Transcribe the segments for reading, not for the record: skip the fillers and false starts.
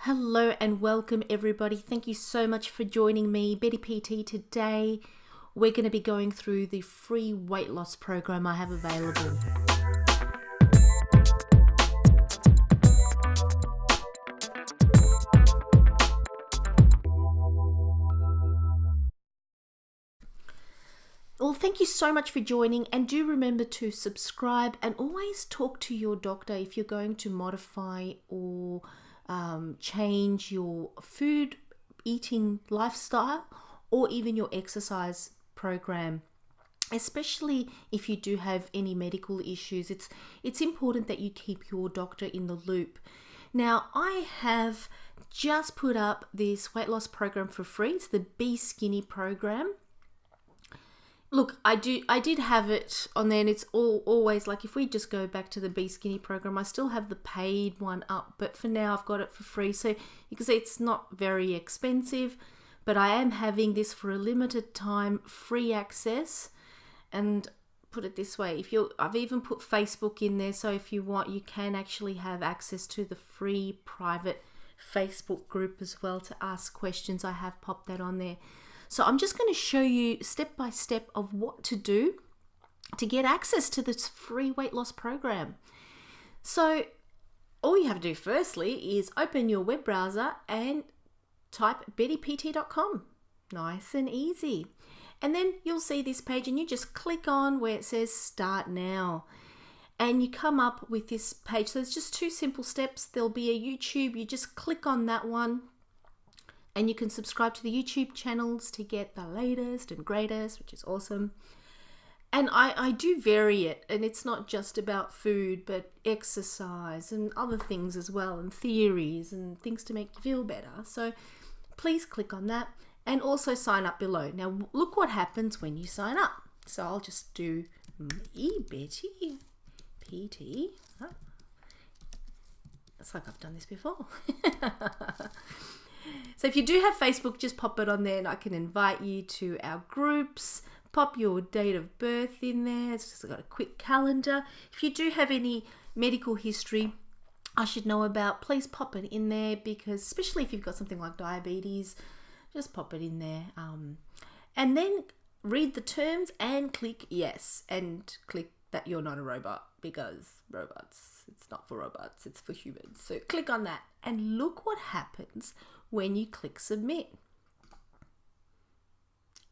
Hello and welcome everybody. Thank you so much for joining me, Betty PT. Today we're going to be going through the free weight loss program I have available. Well, thank you so much for joining, and do remember to subscribe and always talk to your doctor if you're going to modify or change your food eating lifestyle or even your exercise program. Especially if you do have any medical issues, it's important that you keep your doctor in the loop. Now, I have just put up this weight loss program for free. It's the bSKINNY program. Look, I did have it on there, and it's always like, if we just go back to the bSKINNY program, I still have the paid one up, but for now I've got it for free. So you can see it's not very expensive, but I am having this for a limited time, free access. And put it this way, I've even put Facebook in there, so if you want, you can actually have access to the free private Facebook group as well to ask questions. I have popped that on there. So I'm just going to show you step by step of what to do to get access to this free weight loss program. So all you have to do firstly is open your web browser and type betipt.com. Nice and easy. And then you'll see this page, and you just click on where it says start now. And you come up with this page. So it's just two simple steps. There'll be a YouTube. You just click on that one. And you can subscribe to the YouTube channels to get the latest and greatest, which is awesome. And I do vary it. And it's not just about food, but exercise and other things as well, and theories and things to make you feel better. So please click on that. And also sign up below. Now, look what happens when you sign up. So I'll just do me, Betty, PT. Oh. It's like I've done this before. So if you do have Facebook, just pop it on there, and I can invite you to our groups. Pop your date of birth in there. It's just got a quick calendar. If you do have any medical history I should know about, please pop it in there, because especially if you've got something like diabetes, just pop it in there. And then read the terms and click yes, and click that you're not a robot, because robots, it's not for robots, it's for humans. So click on that, and look what happens when you click submit.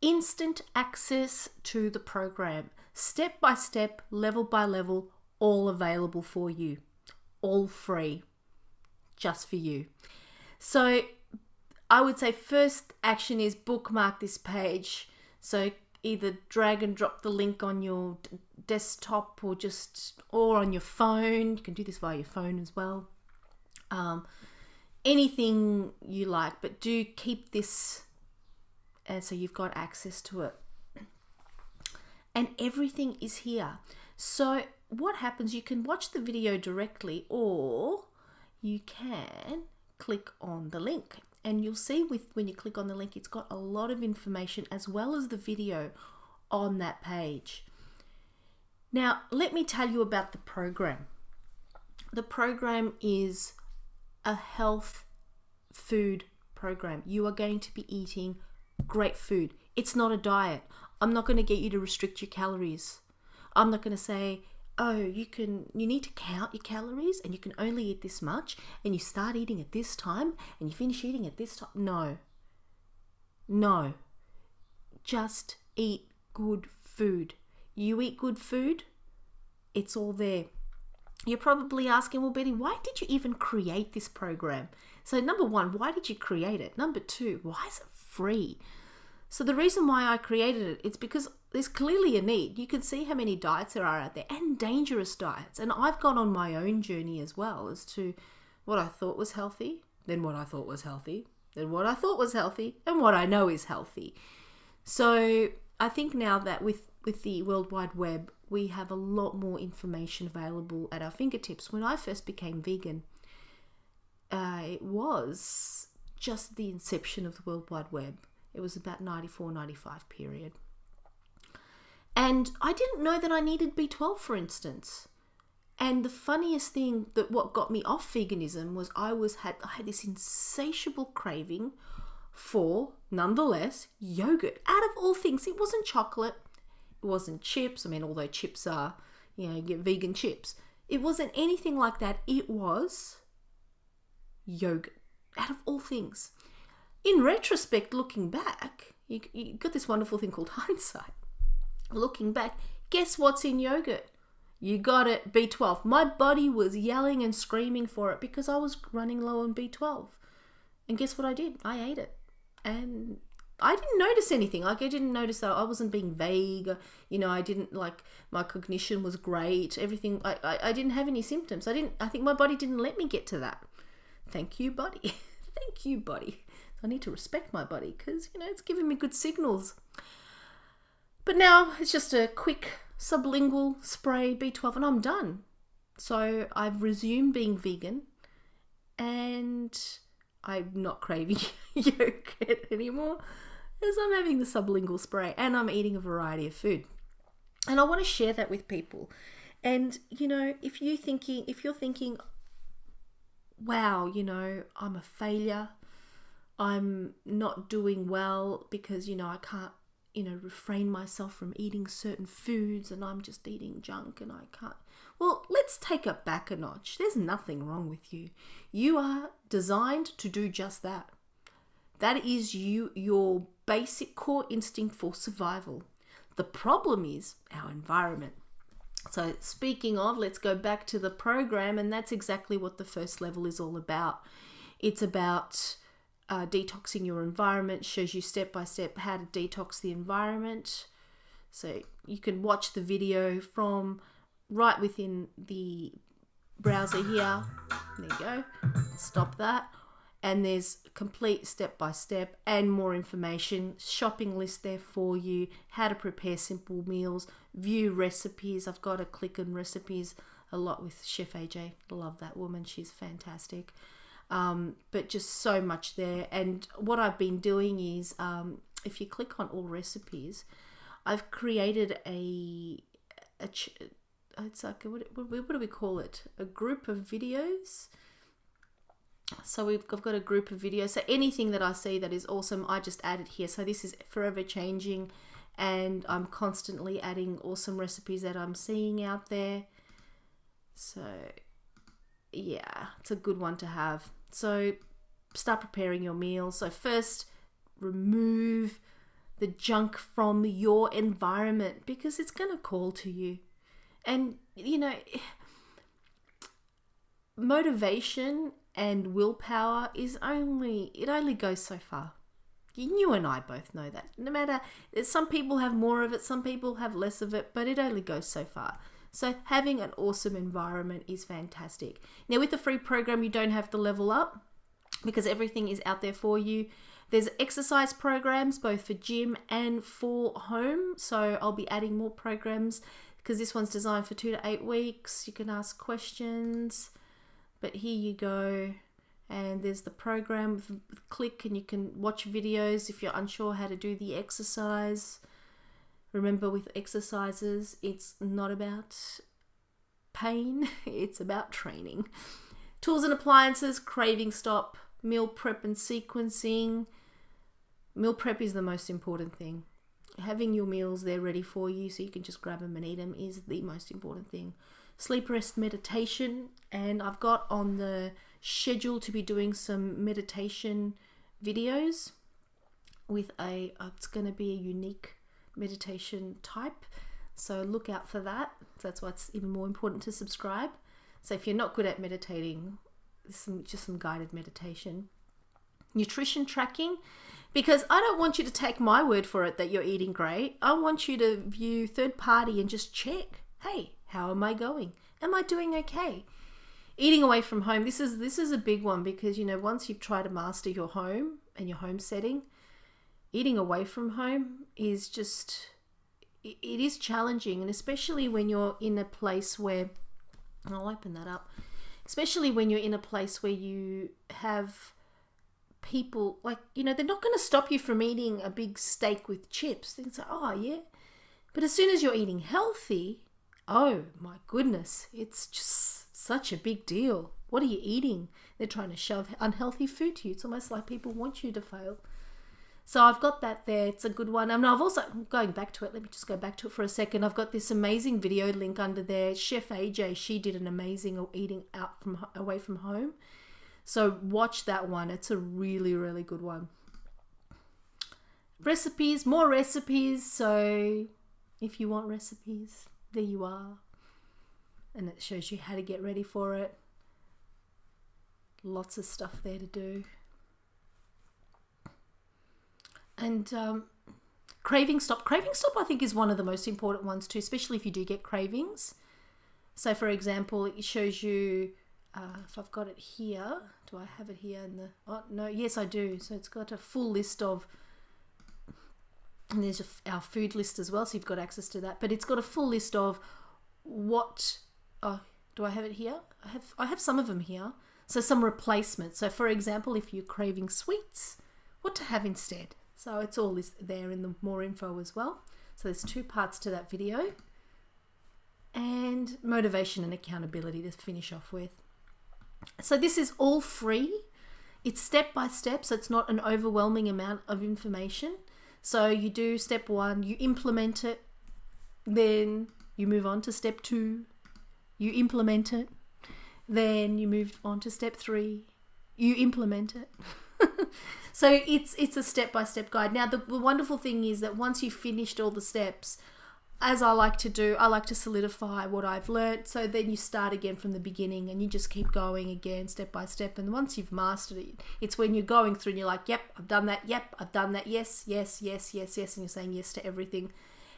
Instant access to the program, step by step, level by level, all available for you, all free, just for you. So I would say first action is bookmark this page. So either drag and drop the link on your desktop or on your phone. You can do this via your phone as well. Anything you like, but do keep this so you've got access to it. And everything is here. So what happens, you can watch the video directly, or you can click on the link. And you'll see when you click on the link, it's got a lot of information as well as the video on that page. Now, let me tell you about the program. The program is a health food program. You are going to be eating great food. It's not a diet. I'm not going to get you to restrict your calories. I'm not going to say, oh, you need to count your calories, and you can only eat this much, and you start eating at this time and you finish eating at this time. No. Just eat good food. You eat good food, it's all there. You're probably asking, well, Betty, why did you even create this program? So number one, why did you create it? Number two, why is it free? So the reason why I created it, it's because there's clearly a need. You can see how many diets there are out there, and dangerous diets. And I've gone on my own journey as well as to what I thought was healthy, then what I thought was healthy, then what I thought was healthy, and what I know is healthy. So I think now that with the World Wide Web, we have a lot more information available at our fingertips. When I first became vegan, it was just the inception of the World Wide Web. It was about 94, 95 period. And I didn't know that I needed B12, for instance. And the funniest thing, that what got me off veganism, was I had this insatiable craving for, nonetheless, yogurt. Out of all things, it wasn't chocolate, it wasn't chips. I mean, although chips are, you get vegan chips. It wasn't anything like that. It was yogurt, out of all things. In retrospect, looking back, you got this wonderful thing called hindsight. Looking back, guess what's in yogurt? You got it, B12. My body was yelling and screaming for it because I was running low on B12. And guess what I did? I ate it. And I didn't notice anything. Like, I didn't notice that I wasn't being vague. I didn't, my cognition was great. Everything, I didn't have any symptoms. I think my body didn't let me get to that. Thank you, body. Thank you, body. I need to respect my body because, it's giving me good signals. But now it's just a quick sublingual spray, B12, and I'm done. So I've resumed being vegan, and I'm not craving yogurt anymore as I'm having the sublingual spray, and I'm eating a variety of food. And I want to share that with people. And, if you're thinking, wow, I'm a failure, I'm not doing well because, I can't, refrain myself from eating certain foods and I'm just eating junk and I can't. Well, let's take it back a notch. There's nothing wrong with you. You are designed to do just that. That is your basic core instinct for survival. The problem is our environment. So speaking of, let's go back to the program, and that's exactly what the first level is all about. It's about detoxing your environment, shows you step by step how to detox the environment. So you can watch the video from right within the browser here. There you go. Stop that. And there's complete step by step and more information, shopping list there for you, how to prepare simple meals, view recipes. I've got to click on recipes a lot with Chef AJ. Love that woman. She's fantastic. But just so much there. And what I've been doing is, if you click on all recipes, I've created it's like, what do we call it? A group of videos. So I've got a group of videos. So anything that I see that is awesome, I just add it here. So this is forever changing, and I'm constantly adding awesome recipes that I'm seeing out there. So yeah, it's a good one to have. So start preparing your meals. So first, remove the junk from your environment because it's going to call to you. And, motivation and willpower it only goes so far. You and I both know that. No matter, some people have more of it, some people have less of it, but it only goes so far. So having an awesome environment is fantastic. Now with the free program, you don't have to level up because everything is out there for you. There's exercise programs both for gym and for home. So I'll be adding more programs because this one's designed for 2 to 8 weeks. You can ask questions, but here you go. And there's the program, click and you can watch videos if you're unsure how to do the exercise. Remember, with exercises, it's not about pain, it's about training. Tools and appliances, craving stop, meal prep and sequencing. Meal prep is the most important thing. Having your meals there ready for you so you can just grab them and eat them is the most important thing. Sleep, rest, meditation, and I've got on the schedule to be doing some meditation videos with it's going to be a unique meditation type, so look out for that. That's why it's even more important to subscribe. So if you're not good at meditating, just some guided meditation. Nutrition tracking, because I don't want you to take my word for it that you're eating great. I want you to view third party and just check, hey, how am I going? Am I doing okay? Eating away from home, this is a big one because, once you've tried to master your home and your home setting, eating away from home is just, it is challenging. And especially when you're in a place where, I'll open that up, especially when you're in a place where you have people, they're not going to stop you from eating a big steak with chips. They can say, oh yeah. But as soon as you're eating healthy, oh my goodness, it's just such a big deal. What are you eating? They're trying to shove unhealthy food to you. It's almost like people want you to fail. So I've got that there. It's a good one. And I've also, going back to it, let me just go back to it for a second. I've got this amazing video link under there. Chef AJ, she did an amazing eating out from away from home. So watch that one. It's a really, really good one. Recipes, more recipes. So if you want recipes, there you are. And it shows you how to get ready for it. Lots of stuff there to do. And craving stop. Craving stop, I think, is one of the most important ones too, especially if you do get cravings. So for example, it shows you, if I've got it here, do I have it here in the, oh no, yes I do. So it's got a full list of, and there's our food list as well, so you've got access to that. But it's got a full list of what, oh, do I have it here? I have some of them here. So some replacements. So for example, if you're craving sweets, what to have instead. So it's all there in the more info as well. So there's 2 parts to that video. And motivation and accountability to finish off with. So this is all free. It's step by step, so it's not an overwhelming amount of information. So you do step 1, you implement it, then you move on to step 2, you implement it, then you move on to step 3, you implement it. So it's a step-by-step guide. Now, the wonderful thing is that once you've finished all the steps, as I like to do, I like to solidify what I've learnt. So then you start again from the beginning and you just keep going again step by step. And once you've mastered it, it's when you're going through and you're like, yep, I've done that. Yep, I've done that. Yes, yes, yes, yes, yes. And you're saying yes to everything.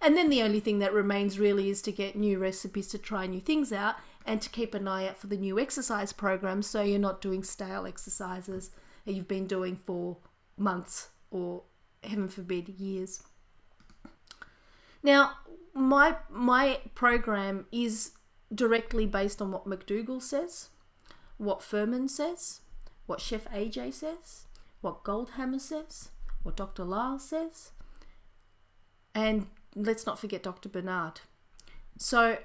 And then the only thing that remains really is to get new recipes, to try new things out, and to keep an eye out for the new exercise programs, so you're not doing stale exercises that you've been doing for months or, heaven forbid, years. Now, my program is directly based on what McDougall says, what Furman says, what Chef AJ says, what Goldhammer says, what Dr. Lyle says, and let's not forget Dr. Bernard. So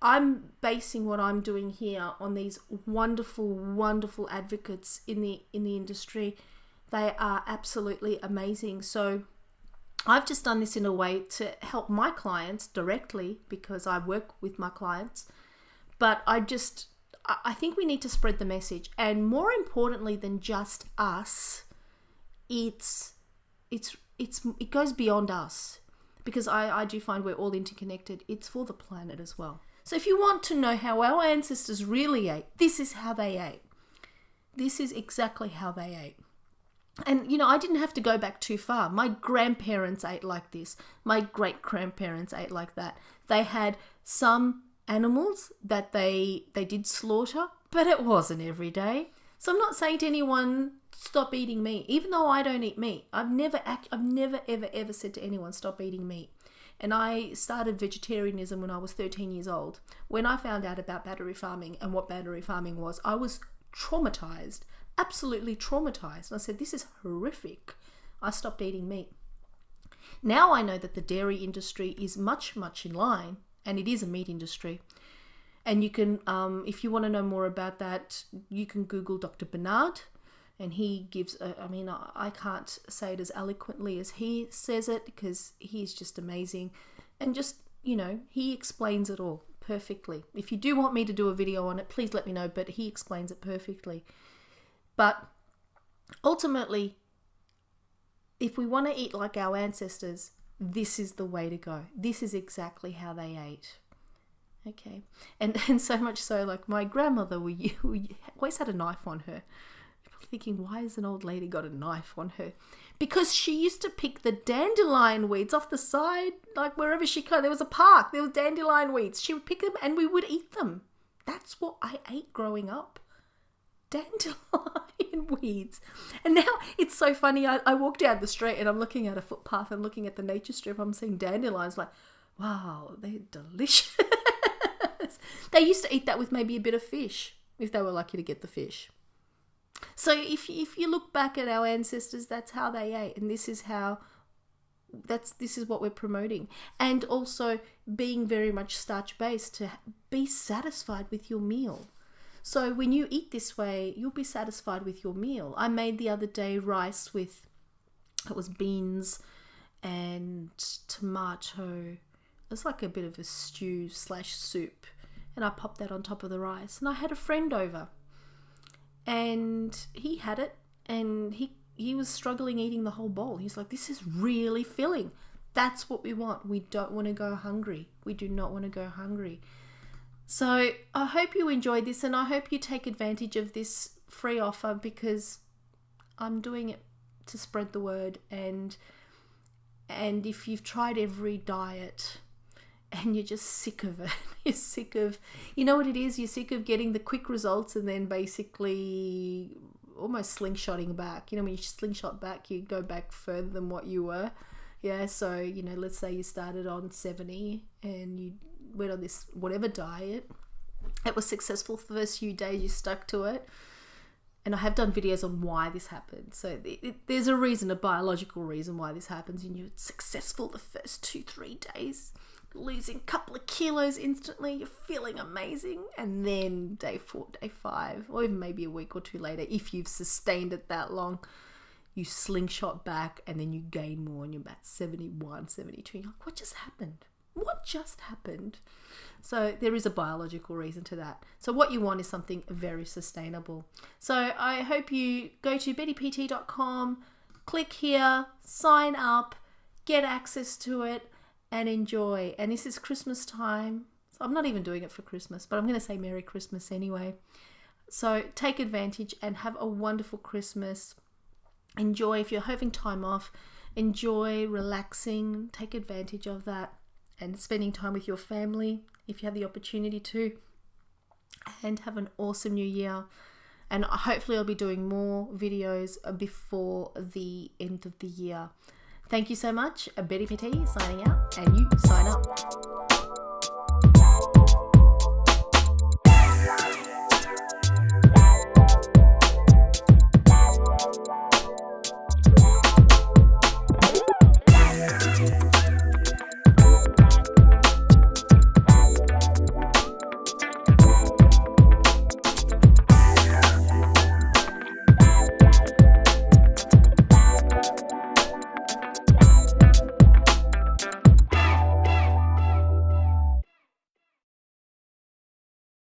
I'm basing what I'm doing here on these wonderful, wonderful advocates in the industry. They are absolutely amazing. So I've just done this in a way to help my clients directly, because I work with my clients. But I think we need to spread the message. And more importantly than just us, it goes beyond us. Because I do find we're all interconnected. It's for the planet as well. So if you want to know how our ancestors really ate, this is how they ate. This is exactly how they ate. And, you know, I didn't have to go back too far. My grandparents ate like this. My great-grandparents ate like that. They had some animals that they did slaughter, but it wasn't every day. So I'm not saying to anyone, stop eating meat, even though I don't eat meat. I've never ever said to anyone, stop eating meat. And I started vegetarianism when I was 13 years old. When I found out about battery farming and what battery farming was, I was traumatized, absolutely traumatized. And I said, this is horrific. I stopped eating meat. Now I know that the dairy industry is much, much in line, and it is a meat industry. And you can, if you want to know more about that, you can Google Dr. Bernard. And he gives, I can't say it as eloquently as he says it, because he's just amazing. And just, you know, he explains it all perfectly. If you do want me to do a video on it, please let me know, but he explains it perfectly. But ultimately, if we want to eat like our ancestors, this is the way to go. This is exactly how they ate. Okay. And so much so, like my grandmother, we always had a knife on her. Thinking, why has an old lady got a knife on her? Because she used to pick the dandelion weeds off the side, like wherever she could. There was a park, there was dandelion weeds. She would pick them and we would eat them. That's what I ate growing up. Dandelion weeds. And now it's so funny. I walk down the street and I'm looking at a footpath and looking at the nature strip. I'm seeing dandelions, like, wow, they're delicious. They used to eat that with maybe a bit of fish, if they were lucky to get the fish. So if you look back at our ancestors, that's how they ate, and this is how this is what we're promoting. And also being very much starch based, to be satisfied with your meal. So when you eat this way, you'll be satisfied with your meal. I made the other day rice with, it was beans and tomato. It's like a bit of a stew / soup, and I popped that on top of the rice. And I had a friend over, and he had it, and he was struggling eating the whole bowl. He's like, this is really filling. That's what we want. We don't want to go hungry. We do not want to go hungry. So I hope you enjoyed this, and I hope you take advantage of this free offer, because I'm doing it to spread the word. And if you've tried every diet and you're just sick of it, you're sick of, you know what it is? You're sick of getting the quick results and then basically almost slingshotting back. You know, when you slingshot back, you go back further than what you were. Yeah, so, you know, let's say you started on 70 and you went on this whatever diet. It was successful for the first few days, you stuck to it. And I have done videos on why this happens. So there's a reason, a biological reason why this happens. And you're successful the first 2-3 days, losing a couple of kilos instantly, you're feeling amazing. And then day 4, day 5, or even maybe a week or 2 later, if you've sustained it that long, you slingshot back and then you gain more and you're about 71, 72. You're like, what just happened? What just happened? So there is a biological reason to that. So what you want is something very sustainable. So I hope you go to betipt.com, click here, sign up, get access to it, and enjoy. And this is Christmas time. So I'm not even doing it for Christmas, but I'm going to say Merry Christmas anyway. So take advantage and have a wonderful Christmas. Enjoy. If you're having time off, enjoy relaxing, take advantage of that, and spending time with your family if you have the opportunity to, and have an awesome new year. And hopefully I'll be doing more videos before the end of the year. Thank you so much. beti signing out, and you sign up.